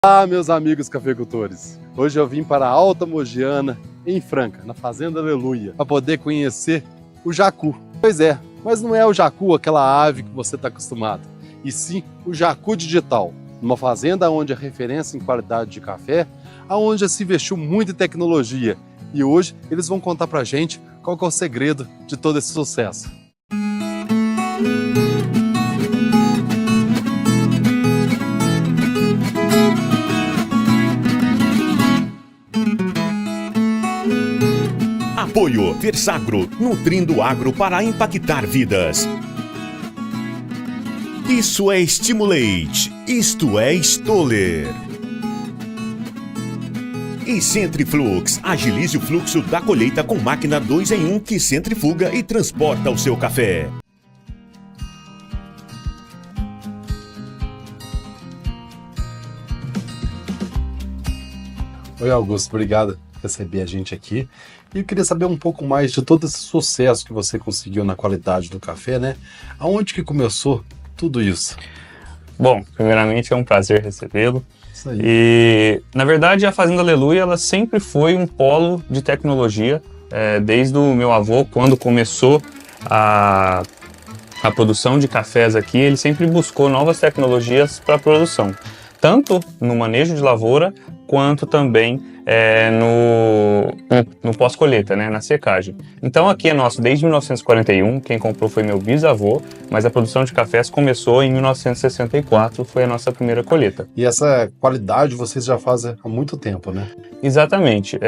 Olá, meus amigos cafeicultores! Hoje eu vim para a Alta Mogiana, em Franca, na Fazenda Aleluia, para poder conhecer o jacu. Pois é, mas não é o jacu, aquela ave que você está acostumado, e sim o jacu digital, numa fazenda onde é referência em qualidade de café, onde se investiu muito em tecnologia. E hoje eles vão contar para a gente qual que é o segredo de todo esse sucesso. Apoio Versagro, nutrindo o agro para impactar vidas. Isso é Stimulate, isto é Stoller. E Centriflux, agilize o fluxo da colheita com máquina 2 em 1 que centrifuga e transporta o seu café. Oi, Augusto, obrigado por receber a gente aqui. E eu queria saber um pouco mais de todo esse sucesso que você conseguiu na qualidade do café, né? Aonde que começou tudo isso? Bom, primeiramente é um prazer recebê-lo. Isso aí. E, na verdade, a Fazenda Aleluia ela sempre foi um polo de tecnologia. Desde o meu avô, quando começou a produção de cafés aqui, ele sempre buscou novas tecnologias para a produção. Tanto no manejo de lavoura, quanto também no pós-colheita, né, na secagem. Então aqui é nosso desde 1941, quem comprou foi meu bisavô, mas a produção de cafés começou em 1964, foi a nossa primeira colheita. E essa qualidade vocês já fazem há muito tempo, né? Exatamente.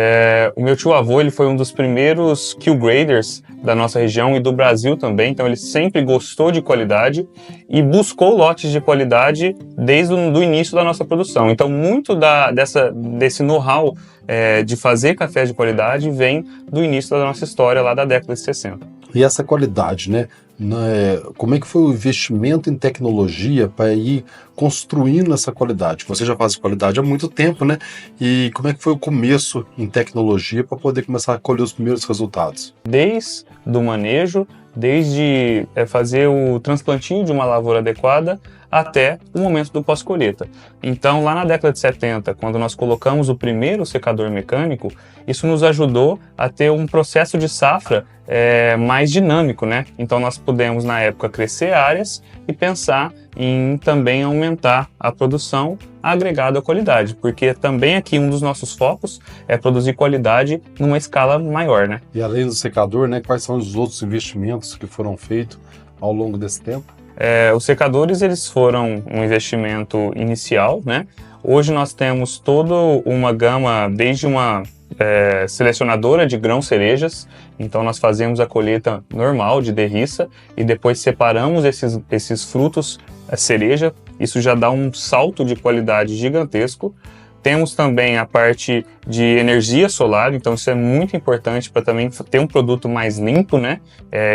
O meu tio-avô ele foi um dos primeiros Q-graders da nossa região e do Brasil também, então ele sempre gostou de qualidade e buscou lotes de qualidade desde o início da nossa produção. Então muito desse know-how de fazer café de qualidade vem do início da nossa história lá da década de 60. E essa qualidade, né? Como é que foi o investimento em tecnologia para ir construindo essa qualidade? Você já faz qualidade há muito tempo, né? E como é que foi o começo em tecnologia para poder começar a colher os primeiros resultados? Desde o manejo, desde fazer o transplantio de uma lavoura adequada até o momento do pós-colheita. Então, lá na década de 70, quando nós colocamos o primeiro secador mecânico, isso nos ajudou a ter um processo de safra mais dinâmico, né? Então, nós pudemos, na época, crescer áreas e pensar em também aumentar a produção agregada à qualidade, porque também aqui um dos nossos focos é produzir qualidade numa escala maior, né? E além do secador, né, quais são os outros investimentos que foram feitos ao longo desse tempo? Os secadores eles foram um investimento inicial, né? Hoje nós temos toda uma gama, desde uma selecionadora de grãos cerejas, então nós fazemos a colheita normal de derriça e depois separamos esses frutos cereja, isso já dá um salto de qualidade gigantesco. Temos também a parte de energia solar, então isso é muito importante para também ter um produto mais limpo, né?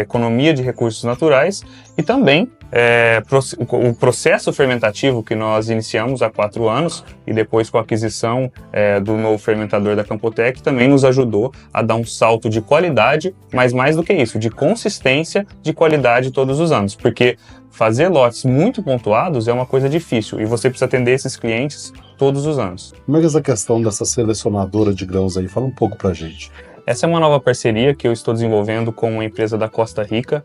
Economia de recursos naturais e também o processo fermentativo que nós iniciamos há 4 anos e depois com a aquisição do novo fermentador da Campotec também nos ajudou a dar um salto de qualidade, mas mais do que isso, de consistência de qualidade todos os anos, porque fazer lotes muito pontuados é uma coisa difícil e você precisa atender esses clientes todos os anos. Como é que é essa questão dessa selecionadora de grãos aí? Fala um pouco pra gente. Essa é uma nova parceria que eu estou desenvolvendo com uma empresa da Costa Rica.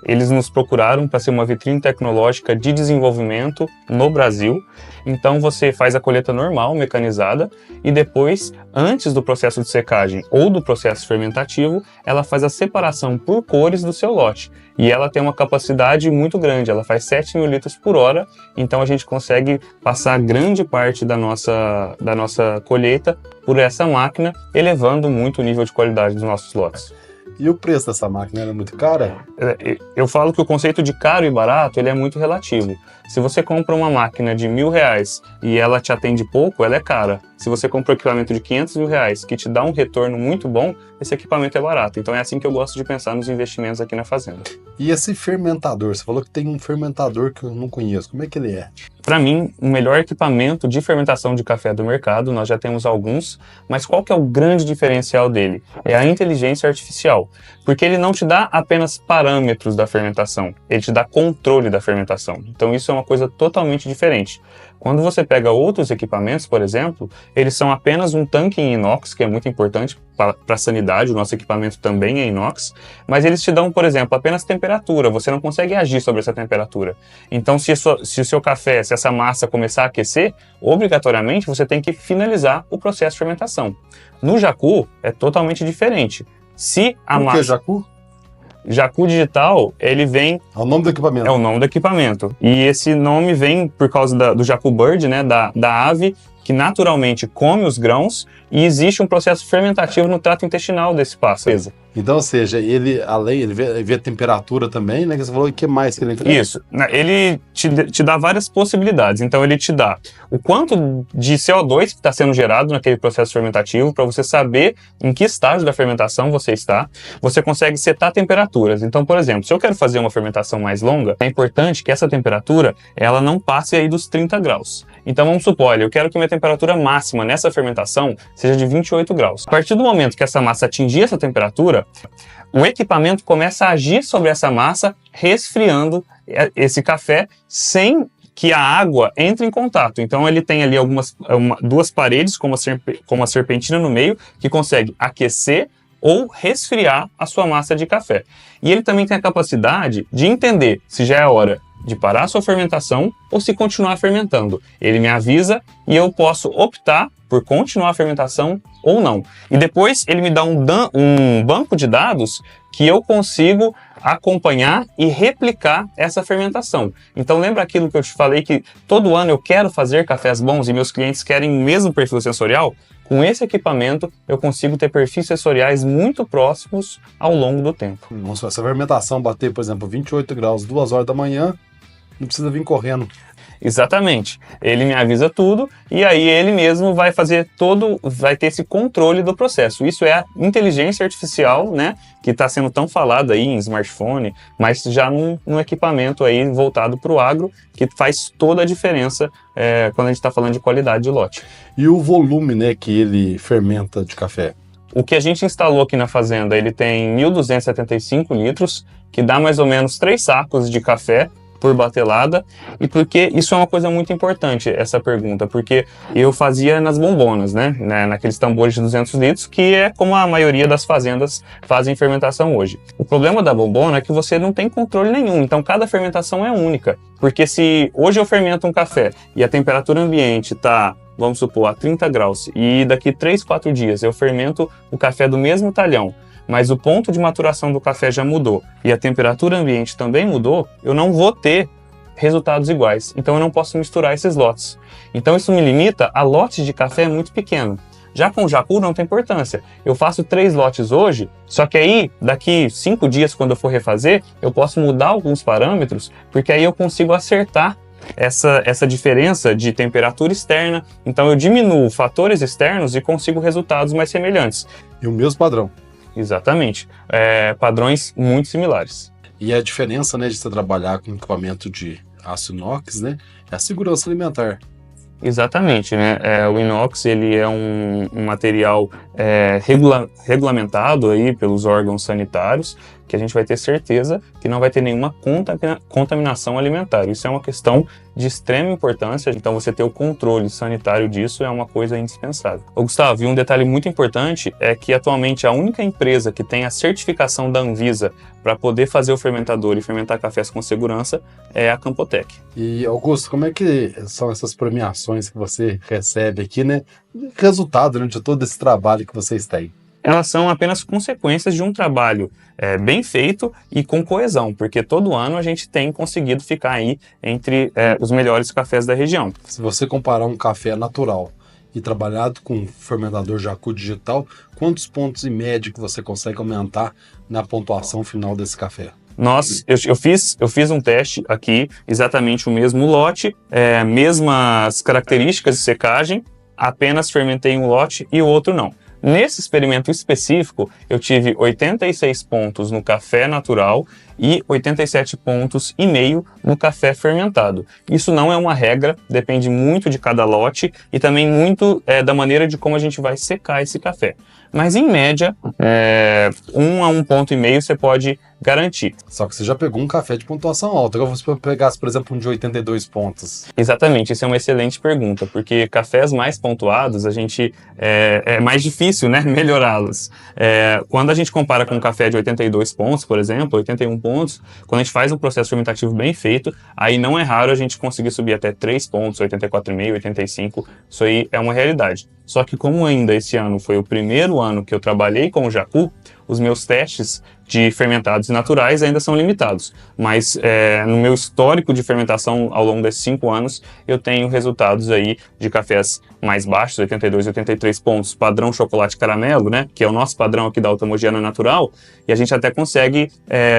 Eles nos procuraram para ser uma vitrine tecnológica de desenvolvimento no Brasil. Então você faz a colheita normal, mecanizada, e depois, antes do processo de secagem ou do processo fermentativo, ela faz a separação por cores do seu lote. E ela tem uma capacidade muito grande, ela faz 7.000 litros por hora, então a gente consegue passar grande parte da nossa colheita por essa máquina, elevando muito o nível de qualidade dos nossos lotes. E o preço dessa máquina era muito cara? Eu falo que o conceito de caro e barato ele é muito relativo. Se você compra uma máquina de R$1.000 e ela te atende pouco, ela é cara. Se você compra um equipamento de R$500.000 que te dá um retorno muito bom, esse equipamento é barato. Então é assim que eu gosto de pensar nos investimentos aqui na fazenda. E esse fermentador? Você falou que tem um fermentador que eu não conheço. Como é que ele é? Para mim, o melhor equipamento de fermentação de café do mercado, nós já temos alguns, mas qual que é o grande diferencial dele? É a inteligência artificial, porque ele não te dá apenas parâmetros da fermentação, ele te dá controle da fermentação. Então isso é uma coisa totalmente diferente. Quando você pega outros equipamentos, por exemplo, eles são apenas um tanque em inox, que é muito importante para a sanidade, o nosso equipamento também é inox, mas eles te dão, por exemplo, apenas temperatura, você não consegue agir sobre essa temperatura. Então, se o seu café, se essa massa começar a aquecer, obrigatoriamente você tem que finalizar o processo de fermentação. No Jacu, é totalmente diferente. Se a Por massa... que Jacu? Jacu Digital, ele vem... É o nome do equipamento. É o nome do equipamento. E esse nome vem por causa do Jacu Bird, né, da ave que naturalmente come os grãos, e existe um processo fermentativo no trato intestinal desse pássaro. Então, ou seja, ele vê a temperatura também, né? Que você falou, e o que mais que ele entrega? Isso. Ele te dá várias possibilidades. Então, ele te dá o quanto de CO2 que está sendo gerado naquele processo fermentativo, para você saber em que estágio da fermentação você está. Você consegue setar temperaturas. Então, por exemplo, se eu quero fazer uma fermentação mais longa, é importante que essa temperatura ela não passe aí dos 30 graus. Então, vamos supor, olha, eu quero que minha temperatura máxima nessa fermentação seja de 28 graus. A partir do momento que essa massa atingir essa temperatura, o equipamento começa a agir sobre essa massa, resfriando esse café sem que a água entre em contato. Então ele tem ali duas paredes com uma serpentina no meio que consegue aquecer ou resfriar a sua massa de café. E ele também tem a capacidade de entender se já é hora de parar a sua fermentação ou se continuar fermentando. Ele me avisa e eu posso optar por continuar a fermentação ou não. E depois ele me dá um banco de dados que eu consigo acompanhar e replicar essa fermentação. Então lembra aquilo que eu te falei que todo ano eu quero fazer cafés bons e meus clientes querem o mesmo perfil sensorial? Com esse equipamento eu consigo ter perfis sensoriais muito próximos ao longo do tempo. Nossa, se a fermentação bater, por exemplo, 28 graus, 2 horas da manhã, não precisa vir correndo. Exatamente. Ele me avisa tudo e aí ele mesmo vai ter esse controle do processo. Isso é a inteligência artificial, né, que está sendo tão falada aí em smartphone, mas já num equipamento aí voltado para o agro, que faz toda a diferença quando a gente está falando de qualidade de lote. E o volume, né, que ele fermenta de café? O que a gente instalou aqui na fazenda, ele tem 1.275 litros, que dá mais ou menos 3 sacos de café por batelada. E porque isso é uma coisa muito importante, essa pergunta, porque eu fazia nas bombonas, né, naqueles tambores de 200 litros, que é como a maioria das fazendas fazem fermentação hoje. O problema da bombona é que você não tem controle nenhum, então cada fermentação é única, porque se hoje eu fermento um café e a temperatura ambiente está, vamos supor, a 30 graus, e daqui 3, 4 dias eu fermento o café do mesmo talhão, mas o ponto de maturação do café já mudou e a temperatura ambiente também mudou, eu não vou ter resultados iguais. Então eu não posso misturar esses lotes. Então isso me limita a lotes de café muito pequeno. Já com o Jacu não tem importância. Eu faço 3 lotes hoje, só que aí daqui 5 dias, quando eu for refazer, eu posso mudar alguns parâmetros, porque aí eu consigo acertar essa diferença de temperatura externa. Então eu diminuo fatores externos e consigo resultados mais semelhantes. E o mesmo padrão. Exatamente. Padrões muito similares. E a diferença, né, de você trabalhar com equipamento de aço inox, né, é a segurança alimentar. Exatamente, né? O inox ele é um material regulamentado aí pelos órgãos sanitários, que a gente vai ter certeza que não vai ter nenhuma contaminação alimentar. Isso é uma questão de extrema importância, então você ter o controle sanitário disso é uma coisa indispensável. Ô Gustavo, e um detalhe muito importante é que atualmente a única empresa que tem a certificação da Anvisa para poder fazer o fermentador e fermentar cafés com segurança é a Campotec. E Augusto, como é que são essas premiações que você recebe aqui, né? Resultado durante todo esse trabalho que vocês têm? Elas são apenas consequências de um trabalho bem feito e com coesão, porque todo ano a gente tem conseguido ficar aí entre os melhores cafés da região. Se você comparar um café natural e trabalhado com fermentador Jacu digital, quantos pontos em média que você consegue aumentar na pontuação final desse café? Eu fiz um teste aqui, exatamente o mesmo lote, mesmas características de secagem, apenas fermentei um lote e o outro não. Nesse experimento específico, eu tive 86 pontos no café natural e 87,5 pontos no café fermentado. Isso não é uma regra, depende muito de cada lote e também muito da maneira de como a gente vai secar esse café. Mas em média, 1 a 1,5 ponto você pode garantir. Só que você já pegou um café de pontuação alta. Agora, se você pegasse, por exemplo, um de 82 pontos. Exatamente, isso é uma excelente pergunta, porque cafés mais pontuados, a gente é mais difícil, né, melhorá-los. Quando a gente compara com um café de 82 pontos, por exemplo, 81 pontos, quando a gente faz um processo fermentativo bem feito, aí não é raro a gente conseguir subir até 3 pontos, 84,5, 85, isso aí é uma realidade. Só que como ainda esse ano foi o primeiro ano que eu trabalhei com o Jacu, os meus testes de fermentados naturais ainda são limitados, mas no meu histórico de fermentação ao longo desses 5 anos, eu tenho resultados aí de cafés mais baixos, 82, 83 pontos, padrão chocolate caramelo, né, que é o nosso padrão aqui da Alta Mogiana Natural, e a gente até consegue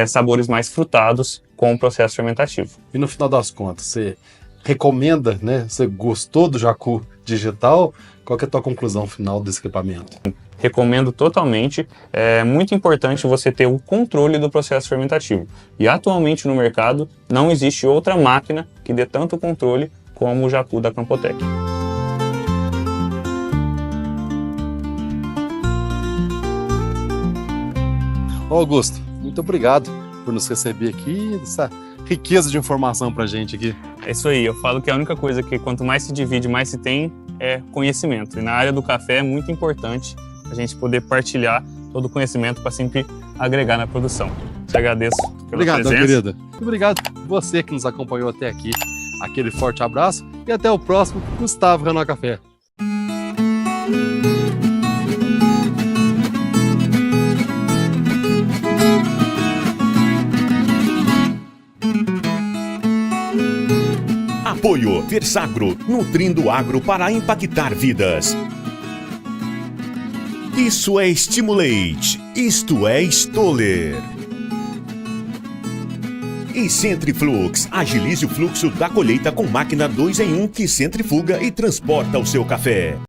sabores mais frutados com o processo fermentativo. E no final das contas, você recomenda, né? Você gostou do Jacu digital? Qual que é a tua conclusão final desse equipamento? Recomendo totalmente. É muito importante você ter o controle do processo fermentativo. E atualmente no mercado não existe outra máquina que dê tanto controle como o Jacu da Campotec. Augusto, muito obrigado por nos receber aqui, essa riqueza de informação pra gente aqui. É isso aí, eu falo que a única coisa que quanto mais se divide, mais se tem é conhecimento. E na área do café é muito importante a gente poder partilhar todo o conhecimento para sempre agregar na produção. Te agradeço pela presença. Obrigado, querida. Obrigado você que nos acompanhou até aqui. Aquele forte abraço e até o próximo Gustavo Renault Café. Apoio Versagro, nutrindo o agro para impactar vidas. Isso é Stimulate, isto é Stoller. E Centriflux, agilize o fluxo da colheita com máquina 2 em 1 que centrifuga e transporta o seu café.